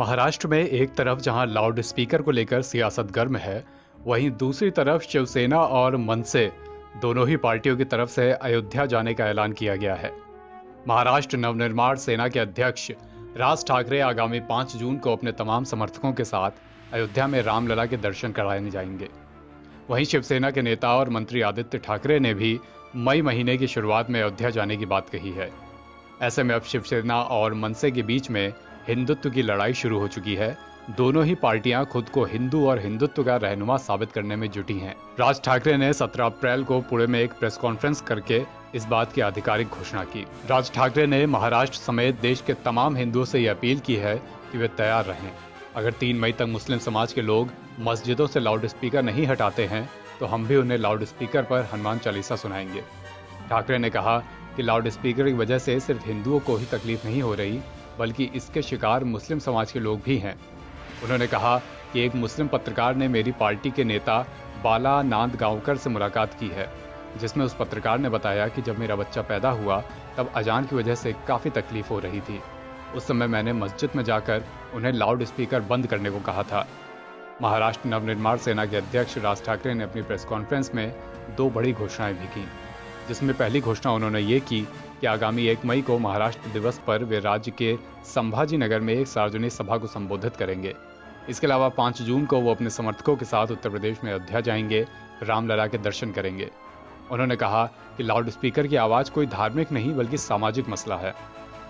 महाराष्ट्र में एक तरफ जहां लाउड स्पीकर को लेकर सियासत गर्म है, वहीं दूसरी तरफ शिवसेना और मनसे दोनों ही पार्टियों की तरफ से अयोध्या जाने का ऐलान किया गया है। महाराष्ट्र नवनिर्माण सेना के अध्यक्ष राज ठाकरे आगामी 5 जून को अपने तमाम समर्थकों के साथ अयोध्या में रामलला के दर्शन कराने जाएंगे। वहीं शिवसेना के नेता और मंत्री आदित्य ठाकरे ने भी मई महीने की शुरुआत में अयोध्या जाने की बात कही है। ऐसे में अब शिवसेना और मनसे के बीच में हिंदुत्व की लड़ाई शुरू हो चुकी है। दोनों ही पार्टियां खुद को हिंदू और हिंदुत्व का रहनुमा साबित करने में जुटी हैं। राज ठाकरे ने 17 अप्रैल को पुणे में एक प्रेस कॉन्फ्रेंस करके इस बात की आधिकारिक घोषणा की। राज ठाकरे ने महाराष्ट्र समेत देश के तमाम हिंदुओं से यह अपील की है कि वे तैयार रहें। अगर 3 मई तक मुस्लिम समाज के लोग मस्जिदों से लाउड स्पीकर नहीं हटाते हैं तो हम भी उन्हें लाउड स्पीकर पर हनुमान चालीसा सुनाएंगे। ठाकरे ने कहा कि लाउड स्पीकर की वजह से सिर्फ हिंदुओं को ही तकलीफ नहीं हो रही, बल्कि इसके शिकार मुस्लिम समाज के लोग भी हैं। उन्होंने कहा कि एक मुस्लिम पत्रकार ने मेरी पार्टी के नेता बाला नांदगांवकर से मुलाकात की है, जिसमें उस पत्रकार ने बताया कि जब मेरा बच्चा पैदा हुआ तब अजान की वजह से काफ़ी तकलीफ हो रही थी। उस समय मैंने मस्जिद में जाकर उन्हें लाउड स्पीकर बंद करने को कहा था। महाराष्ट्र नवनिर्माण सेना के अध्यक्ष राज ठाकरे ने अपनी प्रेस कॉन्फ्रेंस में 2 बड़ी घोषणाएं भी की, जिसमें पहली घोषणा उन्होंने ये की कि आगामी 1 मई को महाराष्ट्र दिवस पर वे राज्य के संभाजी नगर में एक सार्वजनिक सभा को संबोधित करेंगे। इसके अलावा 5 जून को वो अपने समर्थकों के साथ उत्तर प्रदेश में अयोध्या जाएंगे, रामलला के दर्शन करेंगे। उन्होंने कहा कि लाउड स्पीकर की आवाज़ कोई धार्मिक नहीं बल्कि सामाजिक मसला है।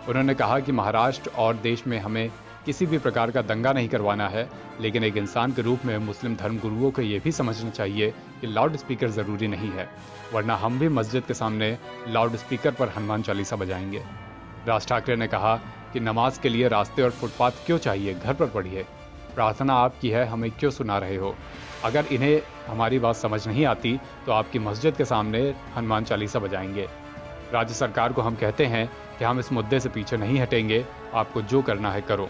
उन्होंने कहा कि महाराष्ट्र और देश में हमें किसी भी प्रकार का दंगा नहीं करवाना है, लेकिन एक इंसान के रूप में मुस्लिम धर्मगुरुओं को यह भी समझना चाहिए कि लाउड स्पीकर ज़रूरी नहीं है, वरना हम भी मस्जिद के सामने लाउड स्पीकर पर हनुमान चालीसा बजाएंगे। राज ठाकरे ने कहा कि नमाज के लिए रास्ते और फुटपाथ क्यों चाहिए, घर पर पढ़िए। प्रार्थना आपकी है, हमें क्यों सुना रहे हो? अगर इन्हें हमारी बात समझ नहीं आती तो आपकी मस्जिद के सामने हनुमान चालीसा बजाएंगे। राज्य सरकार को हम कहते हैं कि हम इस मुद्दे से पीछे नहीं हटेंगे, आपको जो करना है करो।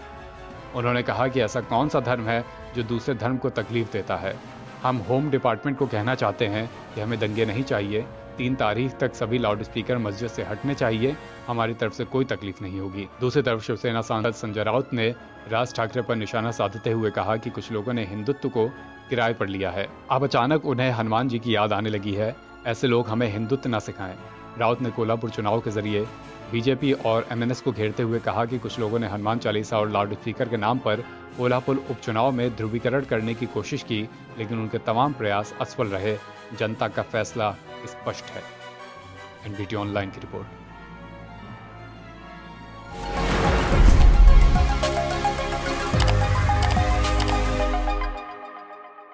उन्होंने कहा कि ऐसा कौन सा धर्म है जो दूसरे धर्म को तकलीफ देता है। हम होम डिपार्टमेंट को कहना चाहते हैं कि हमें दंगे नहीं चाहिए। 3 तारीख तक सभी लाउड स्पीकर मस्जिद से हटने चाहिए, हमारी तरफ से कोई तकलीफ नहीं होगी। दूसरी तरफ शिवसेना सांसद संजय राउत ने राज ठाकरे पर निशाना साधते हुए कहा कि कुछ लोगों ने हिंदुत्व को किराए पर लिया है, अब अचानक उन्हें हनुमान जी की याद आने लगी है। ऐसे लोग हमें हिंदुत्व न सिखाएं। राउत ने कोल्हापुर चुनाव के जरिए बीजेपी और एमएनएस को घेरते हुए कहा कि कुछ लोगों ने हनुमान चालीसा और लाउड स्पीकर के नाम पर कोल्हापुर उपचुनाव में ध्रुवीकरण करने की कोशिश की, लेकिन उनके तमाम प्रयास असफल रहे। जनता का फैसला स्पष्ट है। एनडीटी ऑनलाइन की रिपोर्ट।